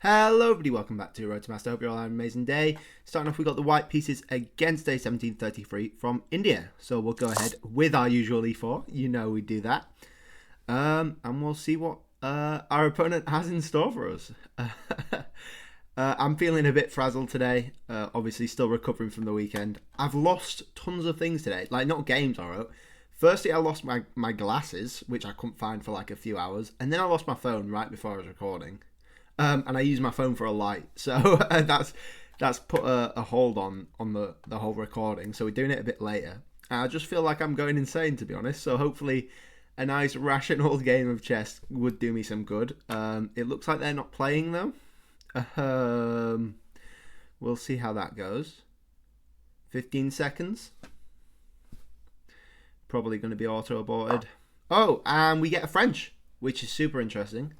Hello everybody, welcome back to Road to Master. Hope you're all having an amazing day. Starting off, we got the white pieces against A1733 from India. So we'll go ahead with our usual E4. You know we do that. And we'll see what our opponent has in store for us. I'm feeling a bit frazzled today. Obviously still recovering from the weekend. I've lost tons of things today. Like, not games, alright. Firstly, I lost my glasses, which I couldn't find for like a few hours. And then I lost my phone right before I was recording. And I use my phone for a light, so that's put a hold on the whole recording. So we're doing it a bit later. I just feel like I'm going insane, to be honest. So hopefully, a nice rational game of chess would do me some good. It looks like they're not playing though. We'll see how that goes. 15 seconds. Probably going to be auto aborted. Oh, and we get a French, which is super interesting.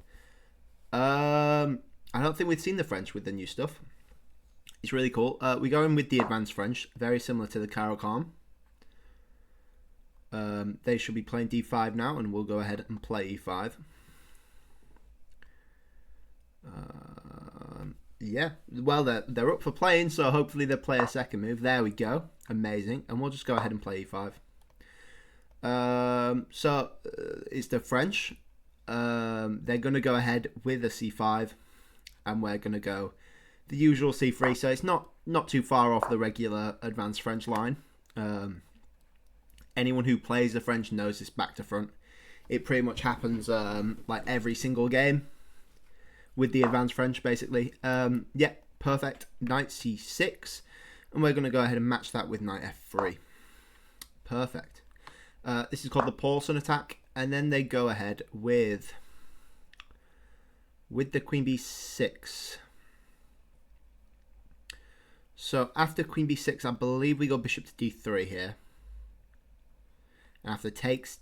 I don't think we've seen the French with the new stuff. It's really cool. We go in with the advanced French, very similar to the Caro-Kann. They should be playing d5 now, and we'll go ahead and play e5. Yeah, well, they're up for playing, so hopefully they'll play a second move. There we go. Amazing. And we'll just go ahead and play e5. It's the French. They're going to go ahead with a c5, and we're going to go the usual c3, so it's not too far off the regular advanced French line. Anyone who plays the French knows this back to front. It pretty much happens like every single game with the advanced French, basically. Yeah, perfect. Knight c6, and we're going to go ahead and match that with knight f3. Perfect. This is called the Paulson attack. And then they go ahead with the queen b6. So after queen b6, I believe we go bishop to d3 here. And after takes,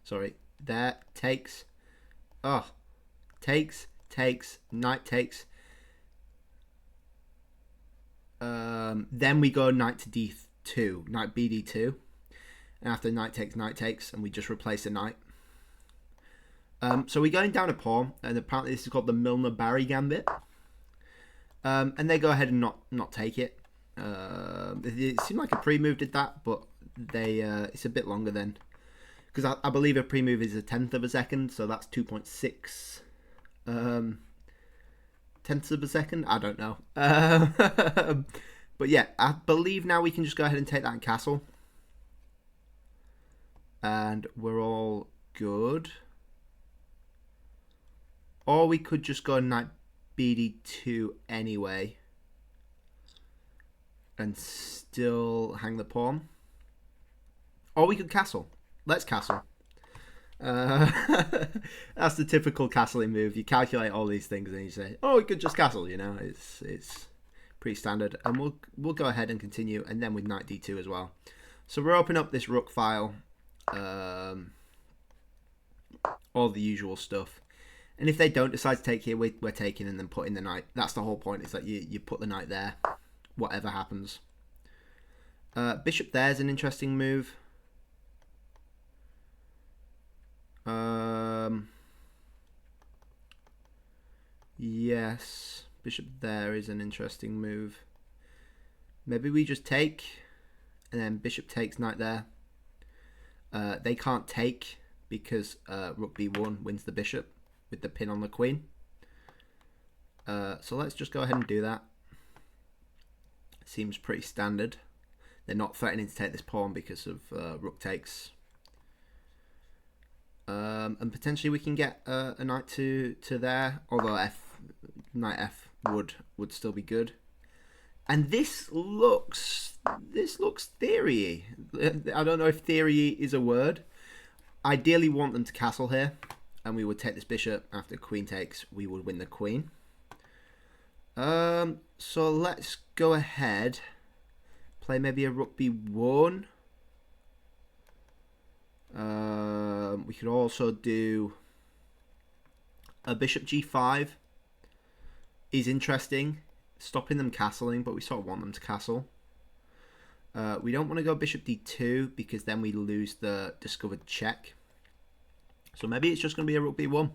sorry, there, takes, knight takes. Then we go knight to d2, knight bd2. And after knight takes, and we just replace a knight. So we're going down a pawn, and apparently this is called the Milner-Barry gambit. And they go ahead and not take it. It seemed like a pre-move did that, but it's a bit longer then. Because I believe a pre-move is a tenth of a second, so that's 2.6 tenths of a second. I don't know. But yeah, I believe now we can just go ahead and take that in castle. And we're all good. Or we could just go knight bd2 anyway. And still hang the pawn. Or we could castle. Let's castle. That's the typical castling move. You calculate all these things and you say, oh, we could just castle, you know. It's pretty standard. And we'll go ahead and continue. And then with knight d2 as well. So we're opening up this rook file. All the usual stuff, and if they don't decide to take here, we're taking and then putting the knight. That's the whole point, is that you put the knight there, whatever happens. Bishop there's an interesting move. Yes, bishop there is an interesting move. Maybe we just take, and then bishop takes, knight there. They can't take because rook b1 wins the bishop with the pin on the queen. So let's just go ahead and do that. Seems pretty standard. They're not threatening to take this pawn because of rook takes. And potentially we can get a knight to there, although knight f would still be good. And this looks theory-y. I don't know if theory is a word. Ideally want them to castle here, and we would take this bishop. After queen takes, we would win the queen. So let's go ahead. Play maybe a rook b1. We could also do a bishop g5. Is interesting. Stopping them castling, but we sort of want them to castle. We don't want to go bishop d2 because then we lose the discovered check. So maybe it's just going to be a rook b1.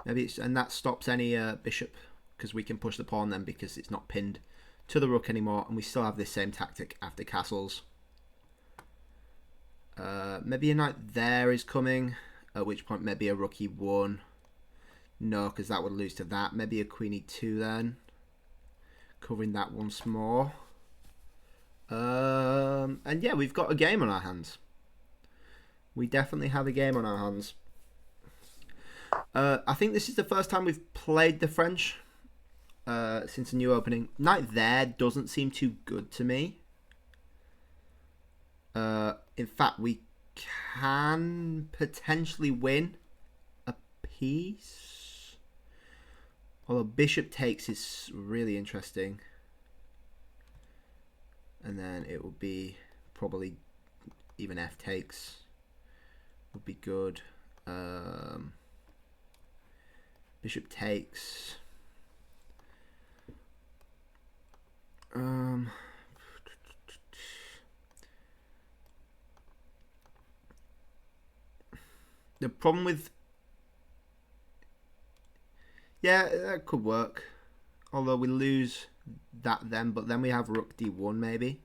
Maybe it's, and that stops any bishop, because we can push the pawn then because it's not pinned to the rook anymore, and we still have this same tactic after castles. Maybe a knight there is coming, at which point maybe a rook e1. No, because that would lose to that. Maybe a queen e2 then, covering that once more. And yeah, we've got a game on our hands. We definitely have a game on our hands. I think this is the first time we've played the French since the new opening. Knight there doesn't seem too good to me. In fact, we can potentially win a piece. Although bishop takes is really interesting. And then it would be probably even f takes would be good. Bishop takes. The problem with... Yeah, that could work. Although we lose that then, but then we have rook d1 maybe.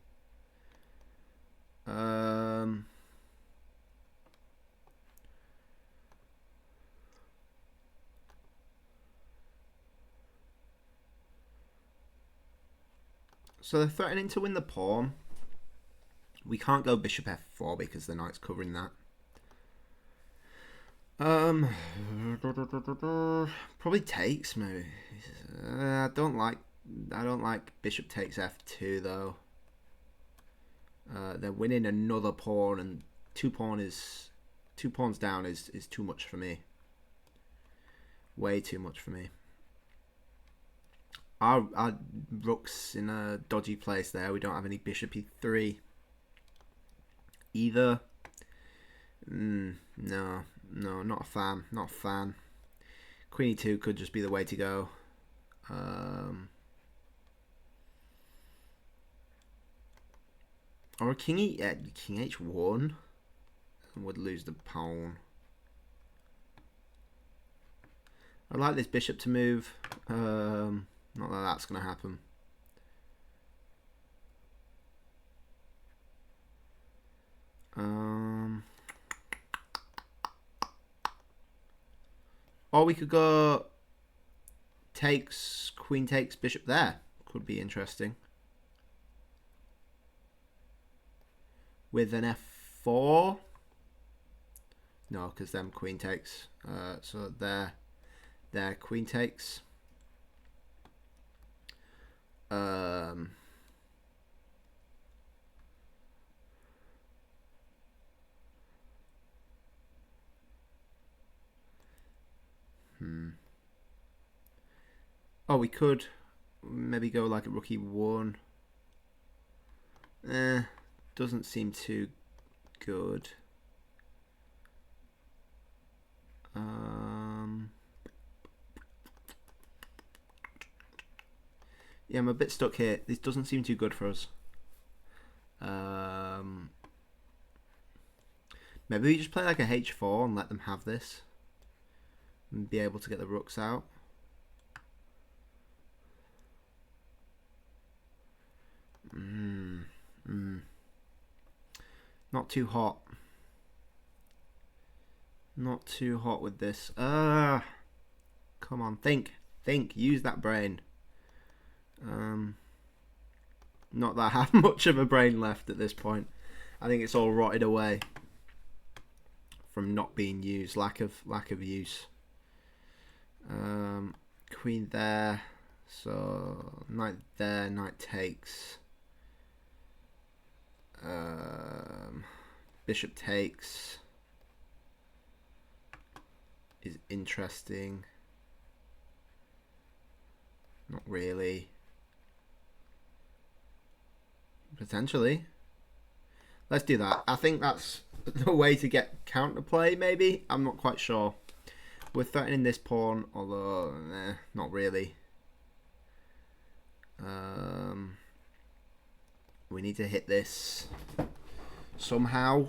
So they're threatening to win the pawn. We can't go bishop f4 because the knight's covering that. Probably takes maybe. I don't like bishop takes f2 though. They're winning another pawn, and two pawns down is too much for me. Way too much for me. Our rook's in a dodgy place there. We don't have any bishop e3 either. No, not a fan. Not a fan. Queen e2 could just be the way to go. Or a king h1 would lose the pawn. I'd like this bishop to move. Not that that's going to happen. Or we could go takes, queen takes, bishop there. Could be interesting. With an f4. No, because then queen takes. So there, queen takes. Oh, we could maybe go like a rook e1. Doesn't seem too good. Yeah, I'm a bit stuck here. This doesn't seem too good for us. Maybe we just play like a h4 and let them have this and be able to get the rooks out. Not too hot. Not too hot with this. Come on, think. Use that brain. Not that I have much of a brain left at this point. I think it's all rotted away from not being used. Lack of use. Queen there. So knight there. Knight takes. Bishop takes is interesting. Not really. Potentially. Let's do that. I think that's the way to get counterplay, maybe. I'm not quite sure. We're threatening this pawn, although not really. We need to hit this somehow.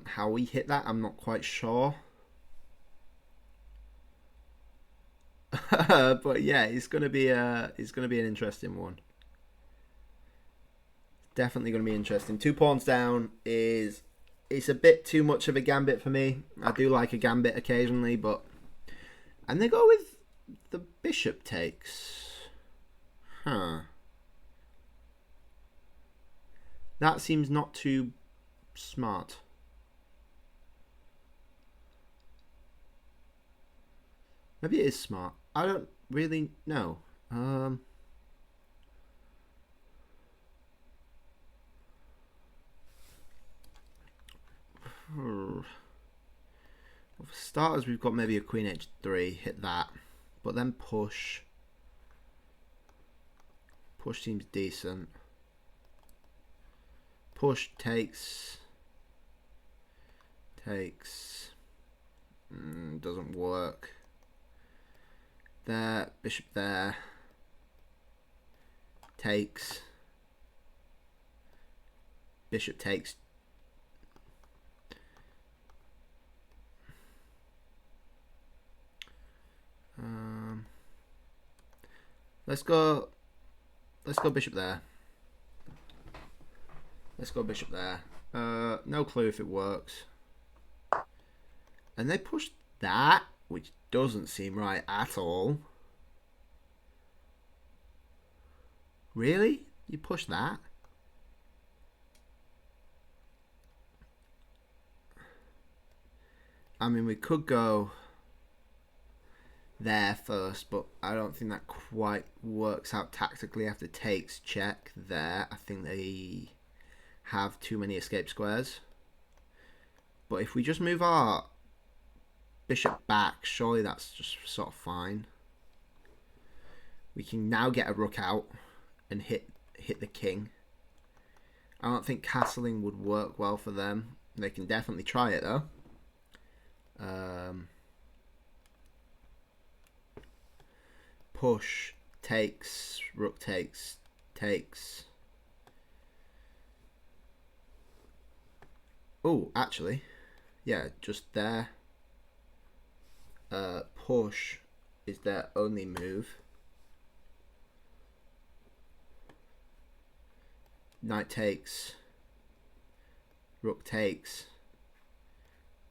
How we hit that, I'm not quite sure. But yeah, it's gonna be an interesting one. Definitely gonna be interesting. 2 pawns down is it's a bit too much of a gambit for me. I do like a gambit occasionally, but and they go with the bishop takes. Huh. That seems not too smart. Maybe it is smart. I don't really know. For starters, we've got maybe a queen h3, hit that, but then push. Push seems decent. Push takes. Doesn't work. There, bishop there. Takes. Bishop takes. Let's go bishop there. Let's go bishop there. No clue if it works. And they pushed that, which doesn't seem right at all. Really? You push that? I mean, we could go there first, but I don't think that quite works out tactically after takes check there. I think they have too many escape squares. But if we just move our bishop back, surely that's just sort of fine. We can now get a rook out and hit the king. I don't think castling would work well for them. They can definitely try it though. Push, takes, rook takes. Oh, actually, yeah, just there. Push is their only move. Knight takes, rook takes,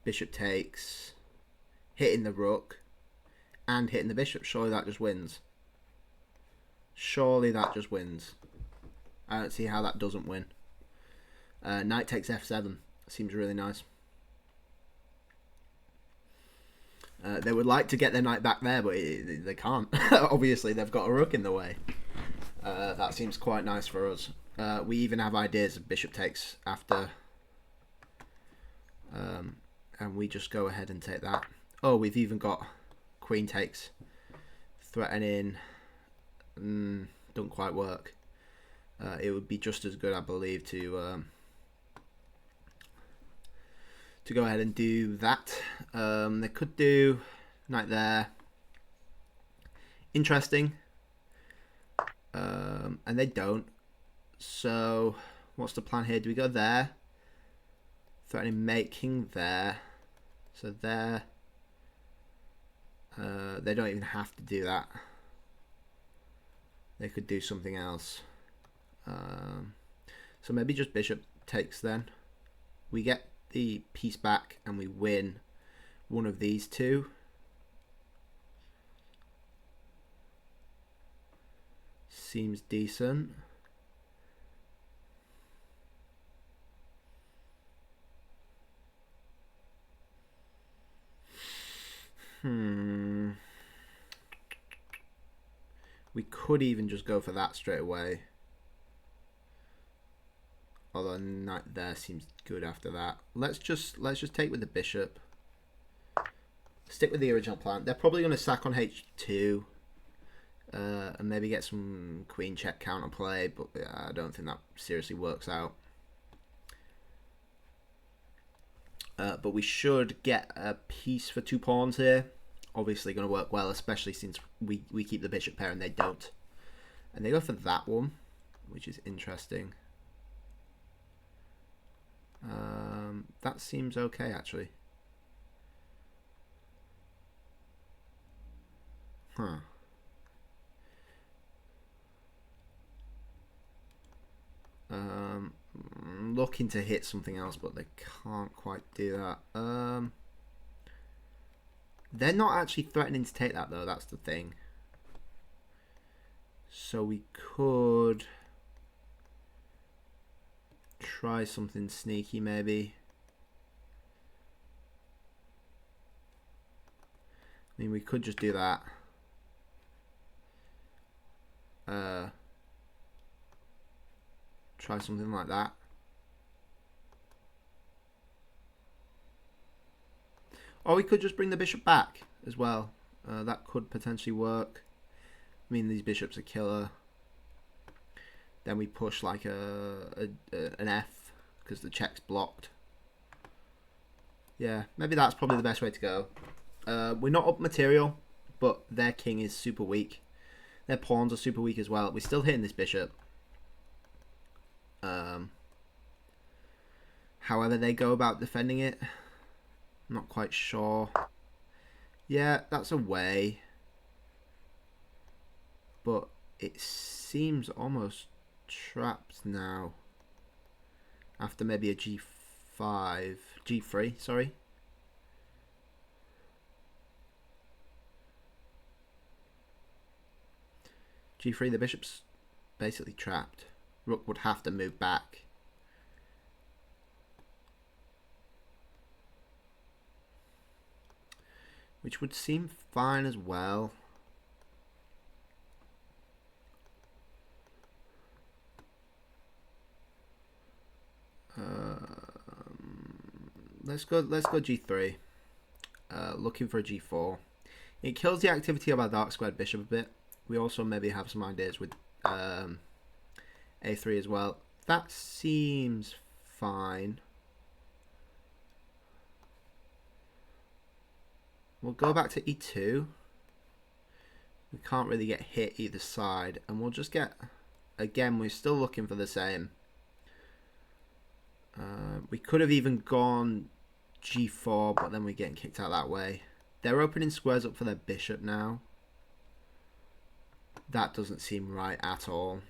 bishop takes, hitting the rook and hitting the bishop. Surely that just wins. Surely that just wins. I don't see how that doesn't win. Knight takes f7. Seems really nice. They would like to get their knight back there, but they can't. Obviously, they've got a rook in the way. That seems quite nice for us. We even have ideas of bishop takes after. And we just go ahead and take that. Oh, we've even got queen takes. Threatening. Don't quite work. It would be just as good, I believe, to go ahead and do that. They could do knight there. Interesting. And they don't. So what's the plan here? Do we go there? Threatening mate king there. So there. They don't even have to do that. They could do something else. So maybe just bishop takes then. We get the piece back and we win one of these two. Seems decent. We could even just go for that straight away. Although knight there seems good after that. Let's just take with the bishop. Stick with the original plan. They're probably going to sack on h2 and maybe get some queen check counterplay, but I don't think that seriously works out. But we should get a piece for 2 pawns here. Obviously going to work well, especially since we keep the bishop pair and they don't. And they go for that one, which is interesting. That seems okay, actually. Huh. looking to hit something else, but they can't quite do that. They're not actually threatening to take that, though. That's the thing. So we could try something sneaky, maybe. I mean, we could just do that. Try something like that. Or we could just bring the bishop back as well. That could potentially work. I mean, these bishops are killer. Then we push like an F because the check's blocked. Yeah, maybe that's probably the best way to go. We're not up material, but their king is super weak. Their pawns are super weak as well. We're still hitting this bishop. However they go about defending it, I'm not quite sure. Yeah, that's a way. But it seems almost trapped now. After maybe a G5, G3, sorry. G3, the bishop's basically trapped. Rook would have to move back. Which would seem fine as well. Let's go G3. Looking for a G4. It kills the activity of our dark squared bishop a bit. We also maybe have some ideas with A3 as well. That seems fine. We'll go back to E2. We can't really get hit either side. And we'll just get... Again, we're still looking for the same. We could have even gone G4, but then we're getting kicked out that way. They're opening squares up for their bishop now. That doesn't seem right at all.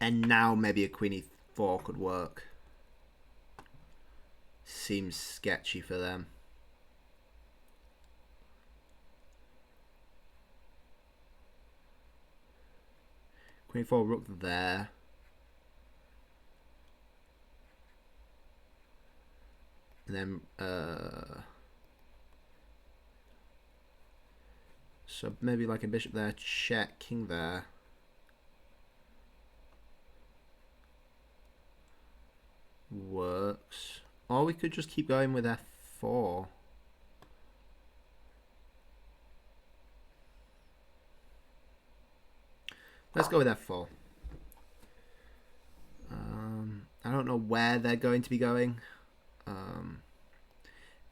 And now maybe a queen E4 could work. Seems sketchy for them. Queen 4 rook there. And then so maybe like a bishop there, check, king there. Works. Or we could just keep going with F4. Let's go with F4. I don't know where they're going to be going.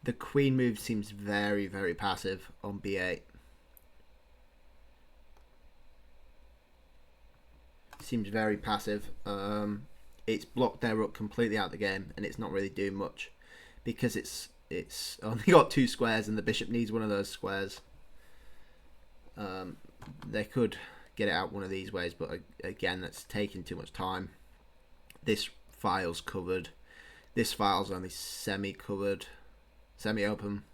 The queen move seems very, very passive on B8. Seems very passive. It's blocked their rook completely out of the game, and it's not really doing much because it's only got 2 squares, and the bishop needs one of those squares. They could get it out one of these ways, but again, that's taking too much time. This file's covered. This file's only semi-covered, semi-open.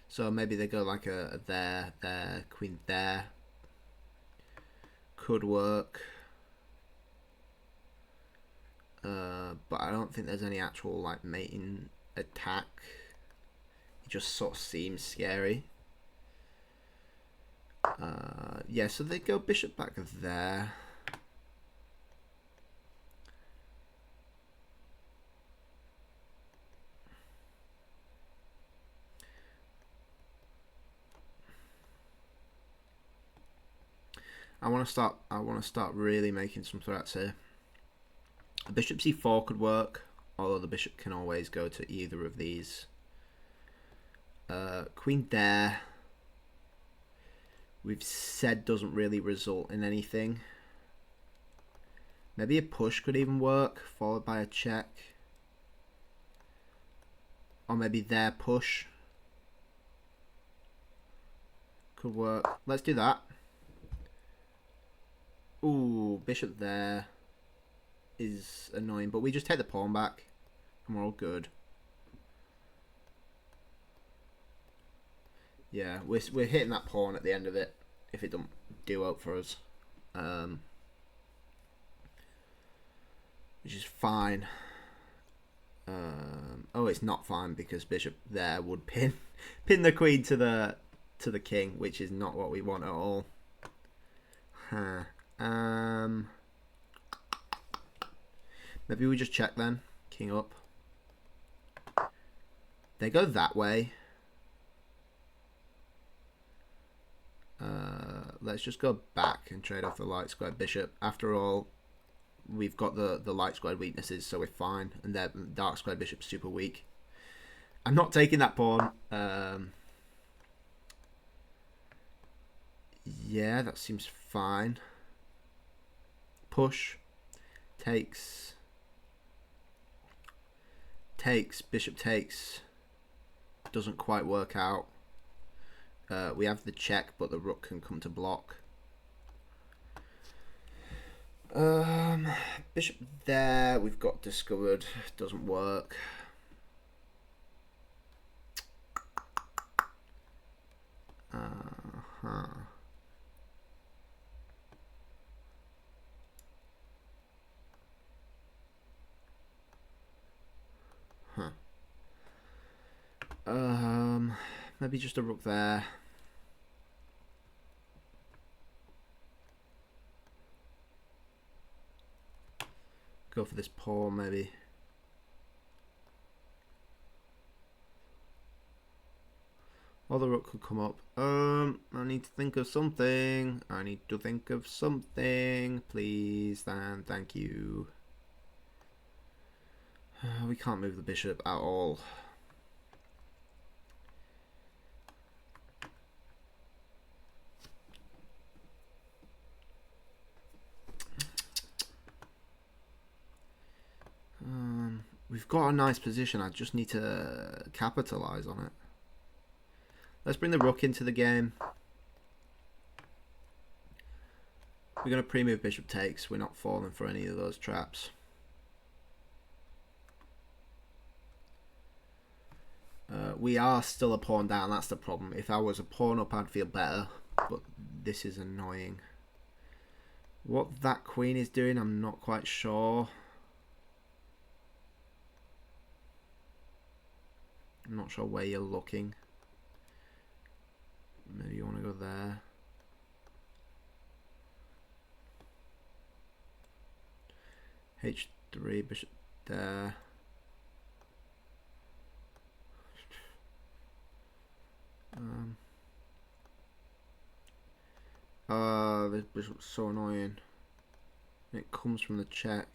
So maybe they go like a there, queen there. Could work. But I don't think there's any actual like mating attack. It just sort of seems scary. Yeah, so they go bishop back there. I want to start really making some threats here. Bishop C4 could work, although the bishop can always go to either of these. Queen there, we've said doesn't really result in anything. Maybe a push could even work, followed by a check. Or maybe their push could work. Let's do that. Ooh, bishop there is annoying, but we just take the pawn back and we're all good. Yeah, we're hitting that pawn at the end of it if it don't do out for us, which is fine. Oh, it's not fine because bishop there would pin the queen to the king, which is not what we want at all. Huh. Maybe we just check then. King up. They go that way. Let's just go back and trade off the light squared bishop. After all, we've got the light squared weaknesses, so we're fine. And the dark squared bishop's super weak. I'm not taking that pawn. Yeah, that seems fine. Push. Takes. Bishop takes. Doesn't quite work out. We have the check, but the rook can come to block. Bishop there, we've got discovered. Doesn't work. Huh. Maybe just a rook there. Go for this pawn, maybe. Or the rook could come up. I need to think of something. Please, and thank you. We can't move the bishop at all. We've got a nice position. I just need to capitalize on it. Let's bring the rook into the game. We're going to pre-move bishop takes. We're not falling for any of those traps. We are still a pawn down. That's the problem. If I was a pawn up, I'd feel better. But this is annoying. What that queen is doing, I'm not quite sure. I'm not sure where you're looking. Maybe you want to go there. H3, bishop there. This bishop's so annoying. It comes from the check.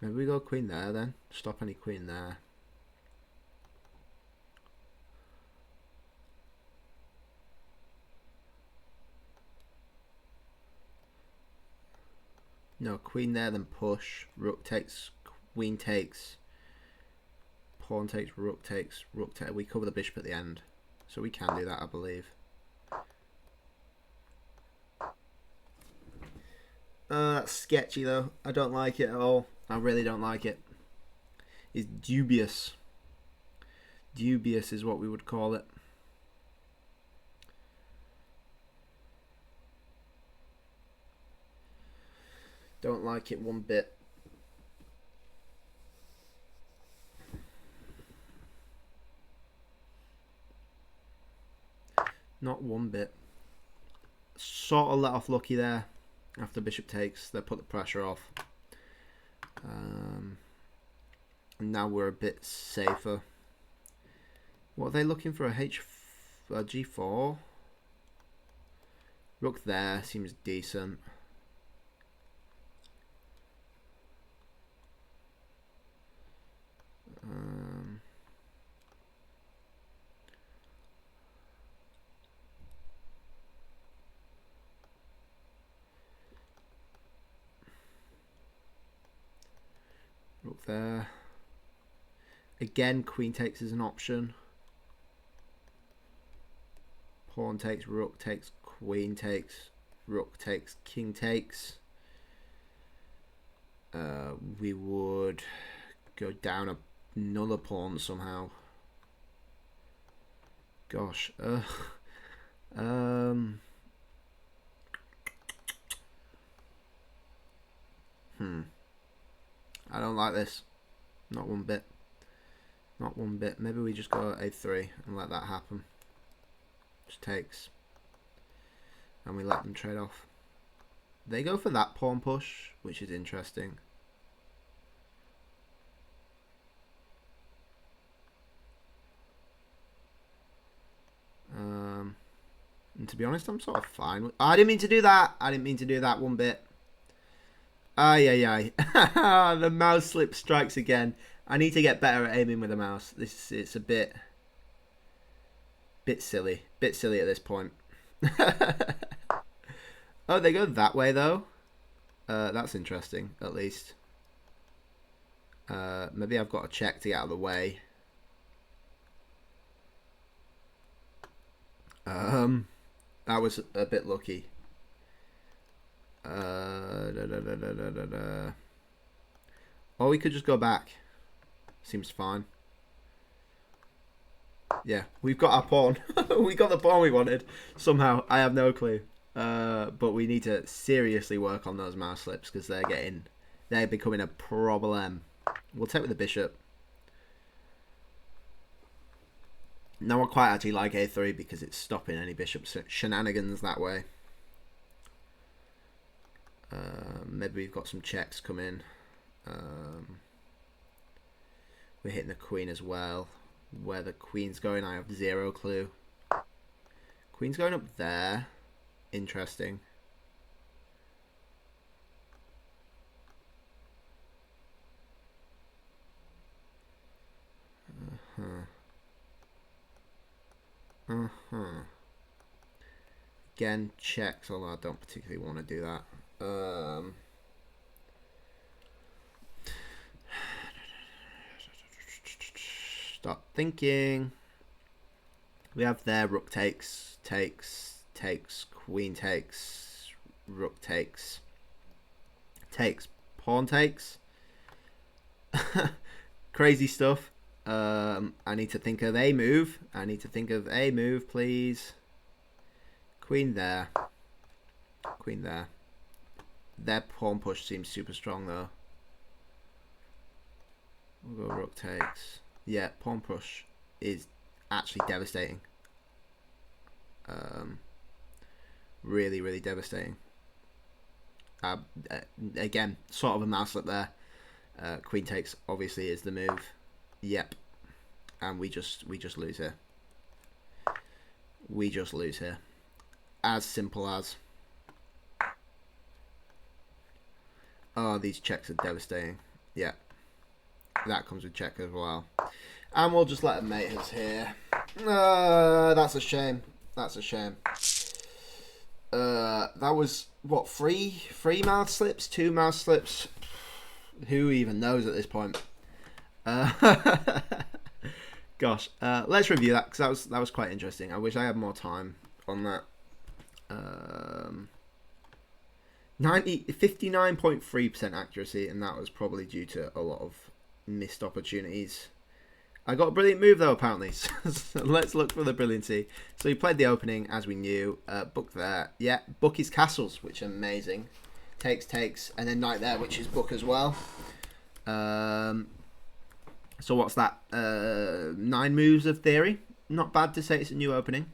Maybe we go queen there then. Stop any queen there. No, queen there, then push. Rook takes, queen takes, pawn takes, rook takes, rook takes. We cover the bishop at the end. So we can do that, I believe. That's sketchy though. I don't like it at all. I really don't like it. It's dubious. Dubious is what we would call it. Don't like it one bit. Not one bit. Sort of let off lucky there. After bishop takes, they put the pressure off. And now we're a bit safer. What are they looking for? A G4? Rook there seems decent. Rook there. Again, queen takes is an option. Pawn takes, rook takes, queen takes, rook takes, king takes. We would go down another pawn somehow. Gosh. I don't like this. Not one bit. Not one bit. Maybe we just go a3 and let that happen. Just takes. And we let them trade off. They go for that pawn push, which is interesting. And to be honest, I'm sort of fine with... I didn't mean to do that. I didn't mean to do that one bit. Ay. The mouse slip strikes again. I need to get better at aiming with the mouse. It's a bit silly. Bit silly at this point. Oh, they go that way though. That's interesting, at least. Maybe I've got a check to get out of the way. That was a bit lucky. Or we could just go back. Seems fine. Yeah, we've got our pawn. We got the pawn we wanted. Somehow, I have no clue. But we need to seriously work on those mouse slips because they're becoming a problem. We'll take with the bishop. No, I quite actually like a3 because it's stopping any bishop shenanigans that way. Maybe we've got some checks come in. We're hitting the queen as well. Where the queen's going, I have zero clue. Queen's going up there. Interesting. Again, checks, although I don't particularly want to do that. Start thinking. We have there rook takes, queen takes, rook takes, pawn takes. Crazy stuff. I need to think of a move. Please. Queen there. Their pawn push seems super strong though. We'll go rook takes. Yeah, pawn push is actually devastating. Really, really devastating. Again, sort of a mouse slip there. Queen takes obviously is the move. Yep, and we just lose here. We just lose here. As simple as. Oh, these checks are devastating. Yeah, that comes with check as well. And we'll just let them mate us here. That's a shame. That's a shame. That was, what, three mouse slips? 2 mouse slips? Who even knows at this point? Gosh. Let's review that, because that was quite interesting. I wish I had more time on that. 59.3% accuracy, and that was probably due to a lot of missed opportunities. I got a brilliant move though, apparently. So let's look for the brilliancy. So we played the opening as we knew. Book there. Yeah, book his castles, which are amazing. Takes, and then knight there, which is book as well. So what's that? 9 moves of theory. Not bad to say it's a new opening.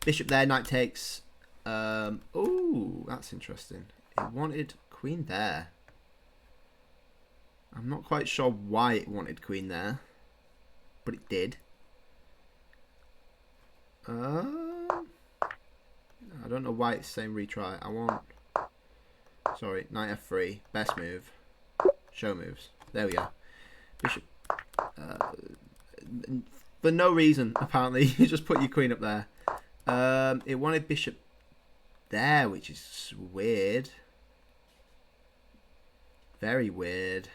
Bishop there, knight takes. Oh, that's interesting. It wanted queen there. I'm not quite sure why it wanted queen there, but it did. I don't know why it's saying retry. I want... Sorry, knight f3. Best move. Show moves. There we go. Bishop... for no reason, apparently. You just put your queen up there. It wanted bishop there, which is weird. Very weird.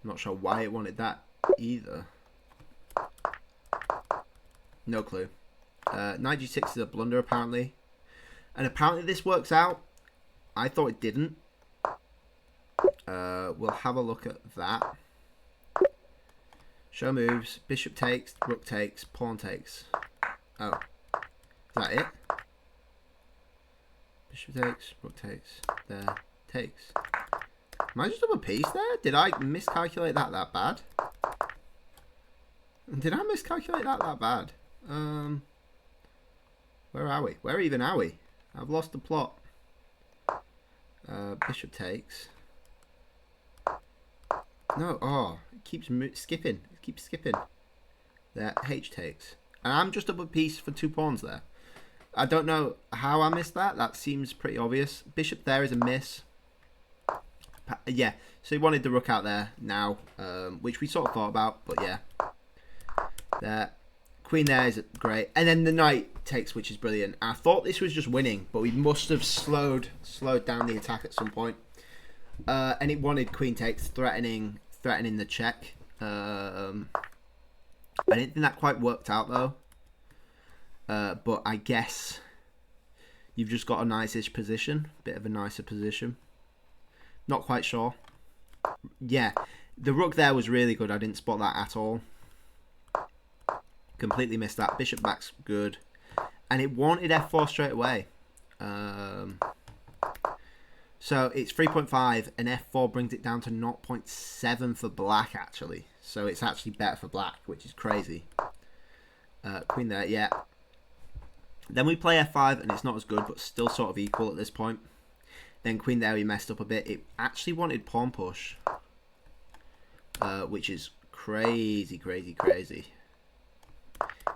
not sure why it wanted that either. No clue. Knight g6 is a blunder apparently. And apparently this works out. I thought it didn't. We'll have a look at that. Show moves. Bishop takes. Rook takes. Pawn takes. Oh. Is that it? Bishop takes. Rook takes. There. Takes. Am I just up a piece there? Did I miscalculate that bad? Did I miscalculate that bad? Where are we? Where even are we? I've lost the plot. Bishop takes. No, oh, it keeps skipping. It keeps skipping. There, H takes. And I'm just up a piece for 2 pawns there. I don't know how I missed that. That seems pretty obvious. Bishop there is a miss. Yeah, so he wanted the rook out there now, which we sort of thought about, but yeah. There. Queen there is great. And then the knight takes, which is brilliant. I thought this was just winning, but we must have slowed down the attack at some point. And it wanted queen takes, threatening the check. I didn't think that quite worked out though. But I guess you've just got a nice-ish position, bit of a nicer position. Not quite sure. Yeah, the rook there was really good. I didn't spot that at all. Completely missed that. Bishop back's good. And it wanted f4 straight away. So it's 3.5 and f4 brings it down to 0.7 for black actually. So it's actually better for black, which is crazy. Queen there, yeah. Then we play f5 and it's not as good, but still sort of equal at this point. Then queen there, we messed up a bit. It actually wanted pawn push, which is crazy.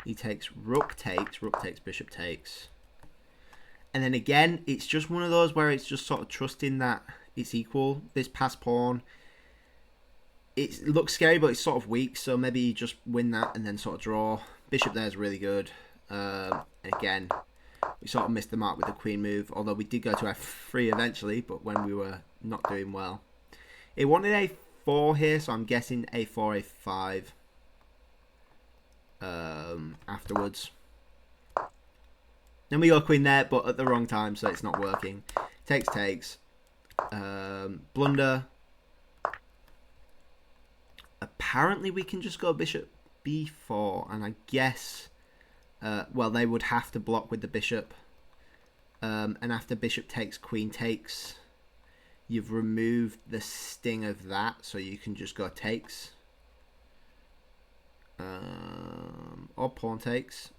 He takes, rook takes, bishop takes. And then again, it's just one of those where it's just sort of trusting that it's equal. This pass pawn, it looks scary, but it's sort of weak. So maybe you just win that and then sort of draw. Bishop there is really good. Again, we sort of missed the mark with the queen move, although we did go to f3 eventually, but when we were not doing well. It wanted a4 here, so I'm guessing a4, a5 afterwards. Then we go queen there, but at the wrong time, so it's not working. Takes. Blunder. Apparently we can just go bishop b4, and I guess... well, they would have to block with the bishop. And after bishop takes, queen takes, you've removed the sting of that, so you can just go takes. Or pawn takes.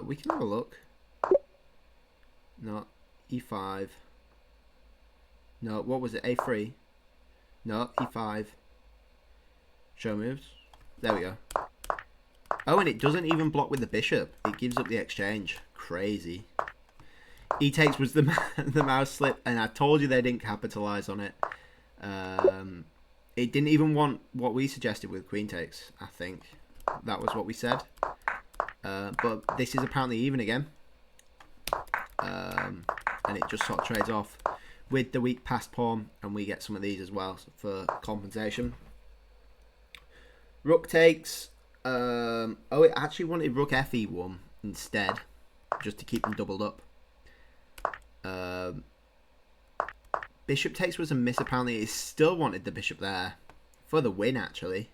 We can have a look. No, e5. No, what was it? a3. No, e5. Show moves. There we go. Oh, and it doesn't even block with the bishop. It gives up the exchange. Crazy. E takes was the mouse slip, and I told you they didn't capitalize on it. It didn't even want what we suggested with queen takes, I think. That was what we said. But this is apparently even again. And it just sort of trades off with the weak passed pawn, and we get some of these as well for compensation. Rook takes. Oh, it actually wanted rook fe1 instead, just to keep them doubled up. Bishop takes was a miss apparently. It still wanted the bishop there for the win actually.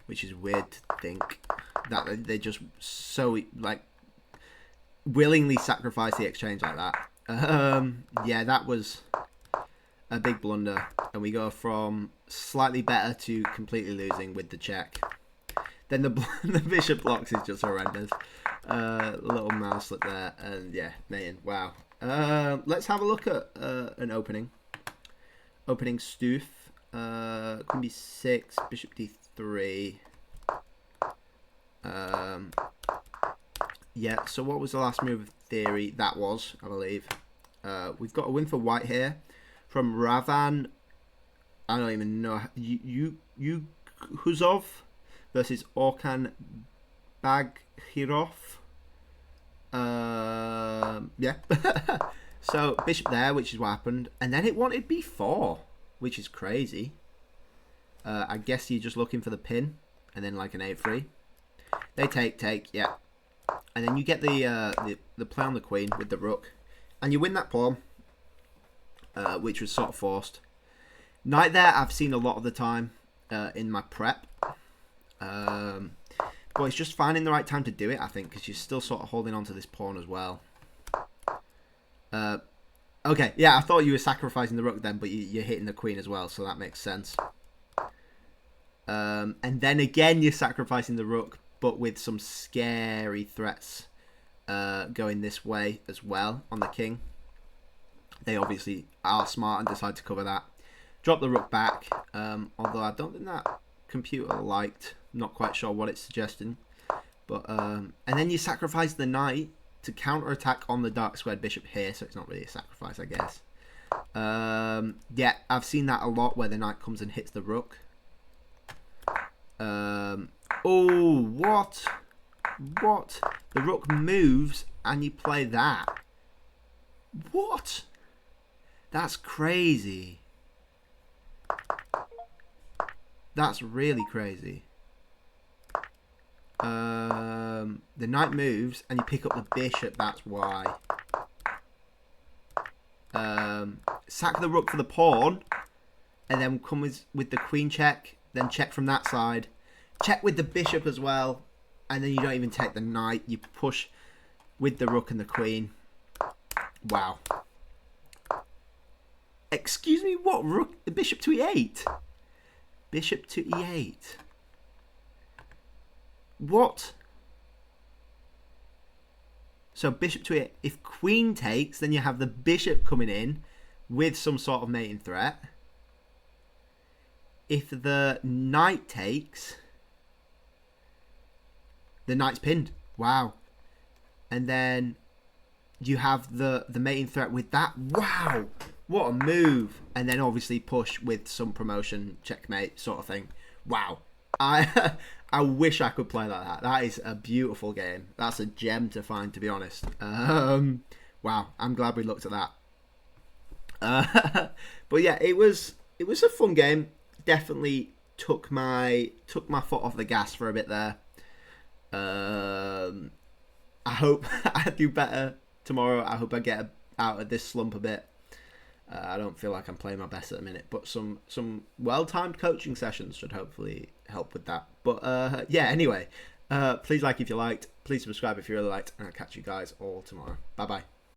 Which is weird to think that they just so like willingly sacrifice the exchange like that. Yeah, that was a big blunder, and we go from slightly better to completely losing with the check. Then the bishop blocks is just horrendous. Little mouse slip there, and yeah, man, wow. Let's have a look at an opening. Opening Stoof. Queen b6, bishop d3. Yeah, so what was the last move of theory? That was, I believe. We've got a win for white here from Ravan. I don't even know. You Huzov versus Orkan Baghirov. Yeah. So bishop there, which is what happened, and then it wanted b4, which is crazy. I guess you're just looking for the pin, and then like an a3. They take, yeah, and then you get the play on the queen with the rook, and you win that pawn, which was sort of forced. Knight there, I've seen a lot of the time in my prep, but it's just finding the right time to do it, I think, because you're still sort of holding on to this pawn as well. Okay, yeah, I thought you were sacrificing the rook then, but you're hitting the queen as well, so that makes sense. And then again, you're sacrificing the rook, but with some scary threats going this way as well on the king. They obviously are smart and decide to cover that. Drop the rook back, although I don't think that computer liked. Not quite sure what it's suggesting. But and then you sacrifice the knight to counter-attack on the dark squared bishop here, so it's not really a sacrifice, I guess. Yeah, I've seen that a lot where the knight comes and hits the rook. Oh, what? What? The rook moves and you play that. What? That's crazy. That's really crazy. The knight moves and you pick up the bishop, that's why. Sack the rook for the pawn and then come with the queen check, then check from that side. Check with the bishop as well, and then you don't even take the knight, you push with the rook and the queen. Wow. Excuse me, what? Rook, the bishop to e8? Bishop to e8. What? So bishop to e8. If queen takes, then you have the bishop coming in with some sort of mating threat. If the knight takes, the knight's pinned. Wow. And then you have the mating threat with that. Wow. What a move. And then obviously push with some promotion, checkmate sort of thing. Wow. I wish I could play like that. That is a beautiful game. That's a gem to find, to be honest. Wow. I'm glad we looked at that. But yeah, it was a fun game. Definitely took my foot off the gas for a bit there. I hope I do better tomorrow. I hope I get out of this slump a bit. I don't feel like I'm playing my best at the minute, but some well-timed coaching sessions should hopefully help with that. But yeah, anyway, please like if you liked, please subscribe if you really liked, and I'll catch you guys all tomorrow. Bye bye.